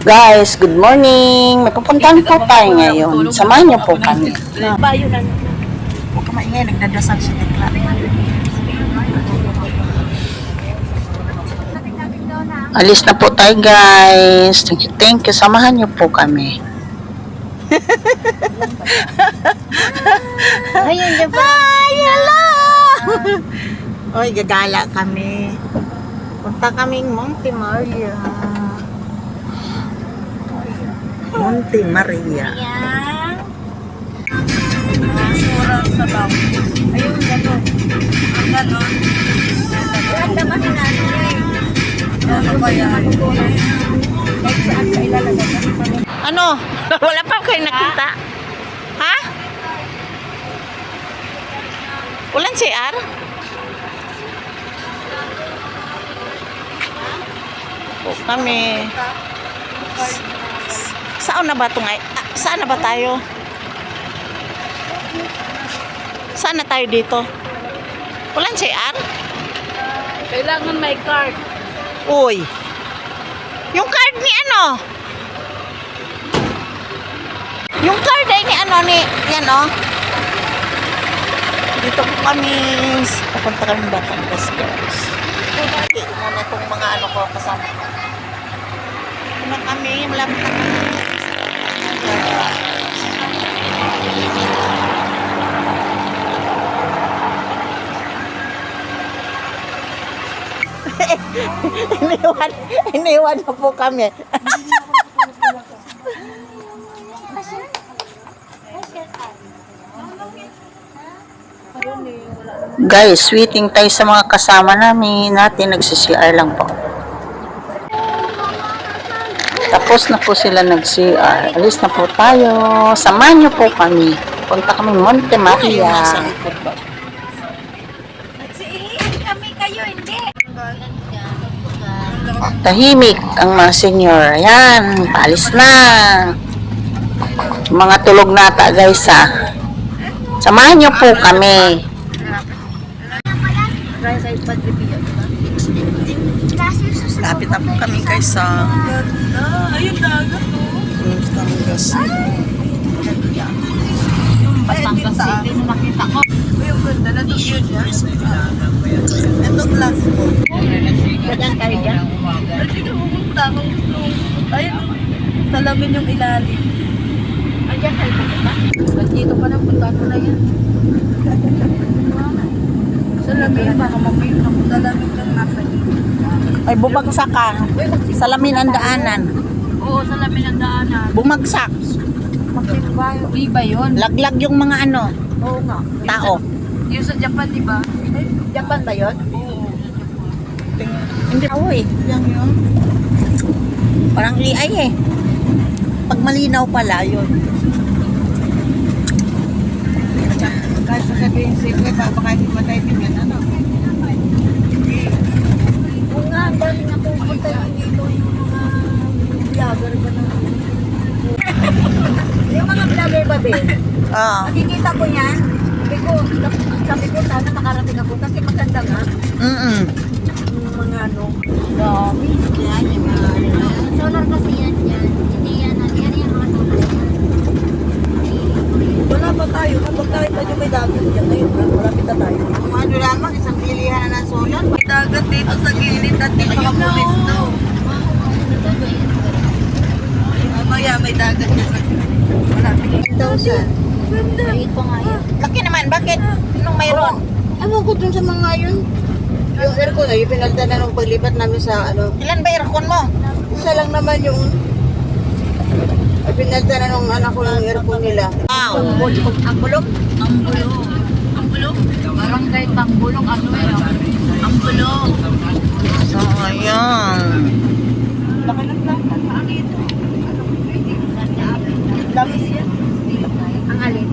Guys, good morning. May pupuntahan po tayo ngayon. Samahan niyo po kami. Bayo na. Huwag ka maingay, nagdadasal si Tekla. Alis na po tayo, guys. Thank you, thank you. Samahan niyo po kami. Ayun, diba? Ay, hello! Oy, gagala kami. Punta kaming Monte Maria. Monte Maria. Surang sa bawang. Ayun, gano'n. Ang gano'n. Ang daman na natin. Ano ba yan? Kahit saan sa ilalagay. Ano? Wala pa kayo nakita? Ha? Ulan CR? Po kami. Saan na ba ito nga? Saan na ba tayo? Saan na tayo dito? Ulan CR? Kailangan may card. Uy. Yung card ni ano? Yung card ay ni ano ni yan oh. Dito po kami papunta kami Batangas, guys. Hindi muna itong mga ano ko kasama ko. Muna kami, malapit na kami. iniwan na po kami. Guys, waiting tayo sa mga kasama natin, nagsi-CR lang po. Tapos na po sila nag-CR. Alis na po tayo. Samahan niyo po kami. Punta kami Monte Maria. Nagsiihin kami kayo, hindi. Tahimik ang mga senior. Ayan, paalis na. Mga tulog nata, guys, ha. Samahan niyo po kami. Lapit na po kami, guys, sa Ayun, dagat to. Batangas. Batangas City, nung nakita ko. Yung ganda, nandun yun yan. Ito glass ko. Ganyan tayo dyan. Hindi ka pumunta. Ayun, salamin yung ilalim. Andiyan tayo pumunta? Dito pa na, punta ko na yan. Salamin, baka mamay na mo. Salamin kang nasa dito. Ay, bumagsak ka. Salamin ang daanan. Oo, salamin ang daanan. Bumagsak. Di ba yun? Laglag yung mga ano, Oo nga. tao. Yung sa Japan, di ba? Japan ba yun? Oo. Hindi ako eh. Yan yun. Parang liay eh. Pag malinaw pala yun. Kahit sasabihin safely, baka hindi matay din yan, ano? Oo nga, ang dami na pupunta yung dito yung mga vlogger ba na? Yung mga vlogger ba, Ben? Oo. Nakikita ko yan. Sabi ko, sana makarating ako kasi maganda nga. Yung mga ano. Dami. Yan, yung mga ano. Solar kasi yan yan. Hindi yan yung mga solar. Wala pa tayo. Kapag tayo pa yung may dagat dyan. Ayun na, malapit na tayo. Kung ano lamang, isang pilihan na ng solar. May dagat dito sa gilid at di mga pulis to. Mamaya may dagat dyan sa gilid. Malapit. 1,000. Maliit pa nga yan. Laki naman, bakit? Anong mayroon? Ewan ko dun sa mga yun. Yung aircon ay pinalta na nung paglipat namin sa ano. Ilan ba aircon mo? Isa lang naman yung ay pinalta na nung anak ko ng aircon nila. Wow. Ang bulok. Ang bulok? Ang bulok? Barangay Tangbulok. Ano yun? Ang bulok. So, ayan. Laki ng planta. Ano ito? Langis yan. Ang alin?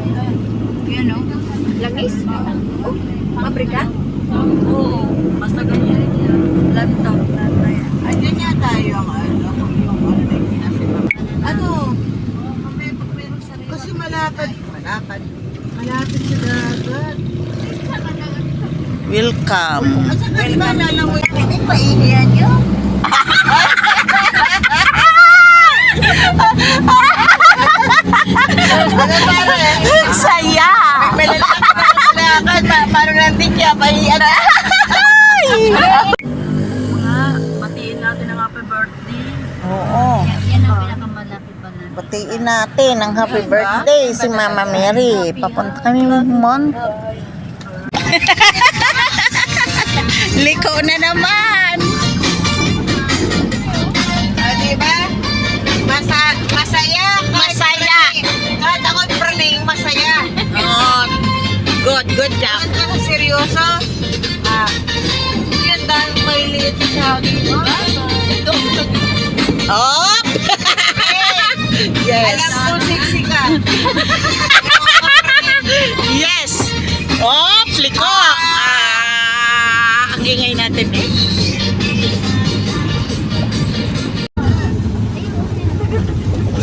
Yan o. Langis? Pabrika? Oo. Basta ganyan yan. Lanta. Andyan niya tayo ang ano. Yung ano na yung pinasipa. Ano? Kasi malapad. Malapit sa dagat. Welcome. At saka di ba lalangoy? Hindi pa ihiyan yun. Saya! May lalaki na lakad. Paano natin kaya? Pahiyan. Batiin natin ang happy birthday. Oo. Yan ang pinakamalapit pa na. Batiin natin ang happy birthday si Mama Mary. Papunta kami Mon. Liko na naman. Diba? Masaya. Masaya. Kahit ako'y praning, masaya. Oh, good job. Bakit ka seryoso? Yan dahil may liit siya dito. Ito. Oh! Yes. Alam ko, sexy ka. Yes. Oh, Liko. Ang ingay natin eh.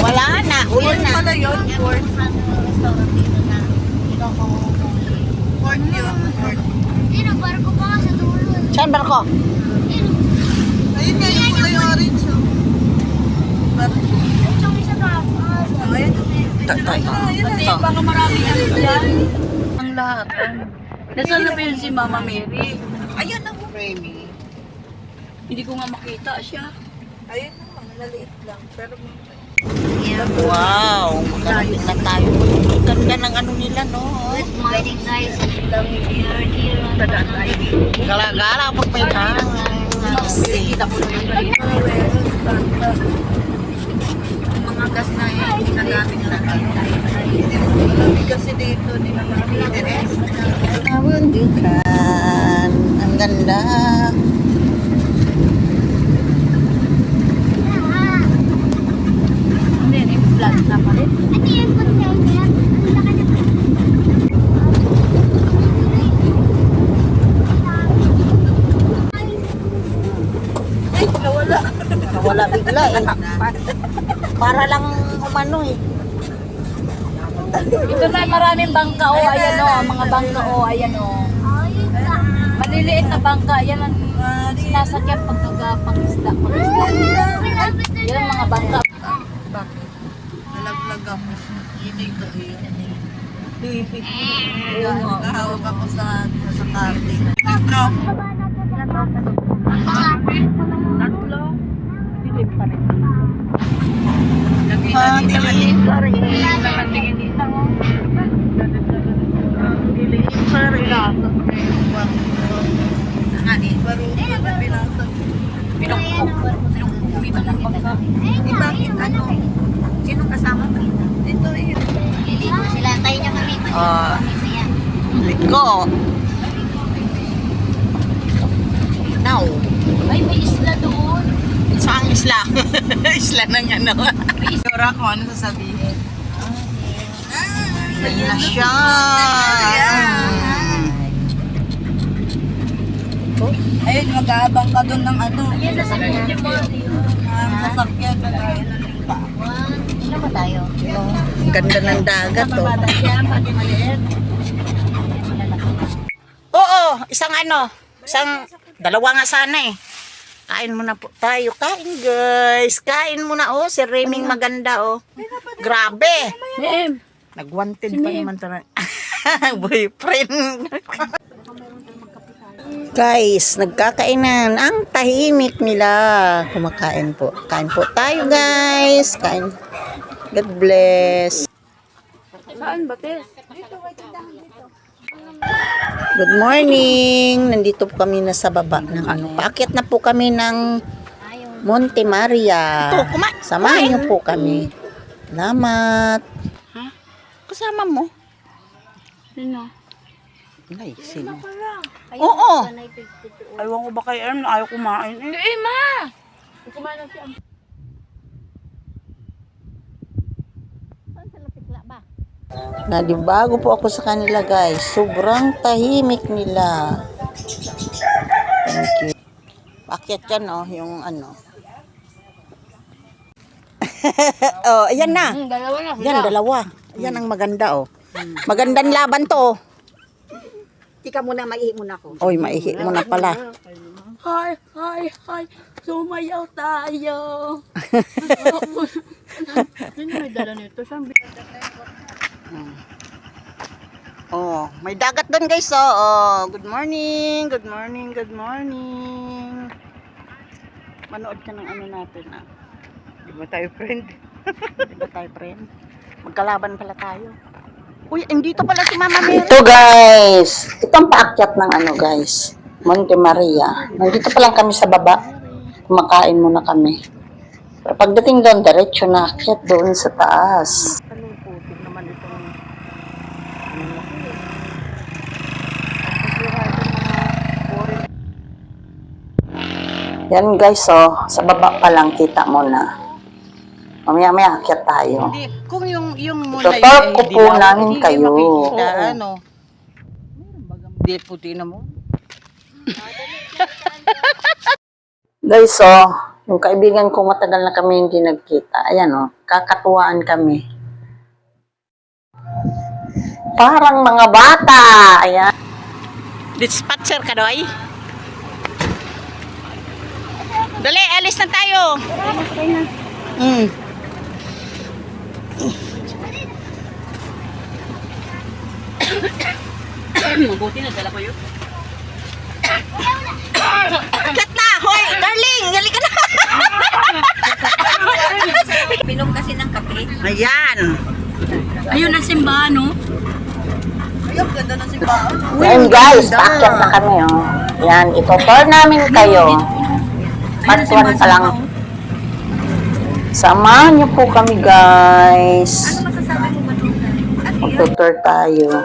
Wala na, ulan na. Pala yun, Ford. Ford yun. Ford. Barko pa nga sa dulo. Saan barko? Ayun nga yung kulay orange. Ito. Baka marami na dyan. Ang lahat. Nasaan na ba yun si Mama Mary? Ayan ako. Remy. Hindi ko nga makita siya. Ayun naman, naliit lang. Pero Wow, malapit na tayo. Ang ganda ng ano nila, no? Good morning guys. We are here on Gala-gala pag may kita ko naman kanina. Mga gas na yun, ginagamit lang. Malamig kasi dito, hindi na malamig. Kabundukan. Ang ganda. Hindi, yung vlog na pa rin. Ano yung container? Ang laki na Ay, nawala. Nawala bigla eh. Para lang umano eh. Ito na maraming bangka o ayan o, ang mga bangka o ayan o. Maliliit na bangka, yan ang sinasakyan pag nagpangisda. Yan ang mga bangka. Bakit? Nalaglag ako. Hindi ko Kahawak ako sa karte. Tatlo. Tatlo. Dilim pa rin. Dilim pa rin. Dilim pa rin. Bakit ano? Sino kasama mo? Ito eh. Sila, tayo niya kami. Liko. Now, Ay, may isla doon. saan isla? Isla ng ano? Dora, kung ano sasabihin? Ayun na siya. Ayun, mag-aabang ka doon ng ano. Yan, nasa kanya mo. Sasakyan. Kagaya ng limpa. Sino ba tayo? Ang ganda ng dagat oh. siya, pati maliit. Oo, dalawa nga sana eh. Kain muna po tayo. Kain guys. Kain muna oh. Si Reming maganda oh. Grabe. Nag-wanted pa naman ito na. Boyfriend. Guys, nagkakainan. Ang tahimik nila. Kumakain po. Kain po tayo guys. Kain. God bless. Saan ba, Tess? Good morning. Nandito po kami na sa baba ng ano. Paakyat na po kami ng Monte Maria. Samahan niyo po kami. Salamat. Kasama mo? Sino? Ay, sino? Oo. Ayaw ko ba kay Erm? Ayaw kumain. Eh, ma! Kumain na siya. Nadibago po ako sa kanila guys. Sobrang tahimik nila. Thank you. Bakit yan oh, yung ano. Oh, ayan na. Dalawa na. Yan, dalawa. Yan ang maganda oh. Magandang laban to oh. Tika muna, maihi muna ako. Oy, maihi mo na pala. Hi! Sumayaw tayo! Sino may dala nito? Saan Oh, may dagat doon guys. Oh, good morning. Good morning. Good morning. Manood ka ng ano natin ah. Di ba tayo friend? Di ba tayo friend? Magkalaban pala tayo. Uy, dito pala si Mama Mary. Ito guys. Ito ang paakyat ng ano guys. Monte Maria. Nandito pa lang kami sa baba. Kumakain muna kami. Pero pagdating doon, diretso na akyat doon sa taas. Putik naman itong yan guys, oh, sa baba pa lang kita mo na. Mamaya-maya akyat tayo. Hindi, kung yung muna Tutor ko po namin kayo. makikita, ano. Hindi, puti na mo. Guys, oh, yung kaibigan ko matagal na kami hindi nagkita. Ayan, oh, kakatuwaan kami. Parang mga bata. Ayan. Dispatcher ka, Doy? Dali, alis na tayo. Mabuti na, dala ko yun. Kat na, hoy, darling, halika na. Pinom kasi ng kape. Ayan. Ayun ang simbahan, no? Ayun, ganda ng simbahan. Ayan guys, paakyat na kami, oh. Ayan, ito-tour namin kayo. Part 1 pa lang. Samahan niyo po kami, guys. Masasabi mo ba doon? Magtutour tayo.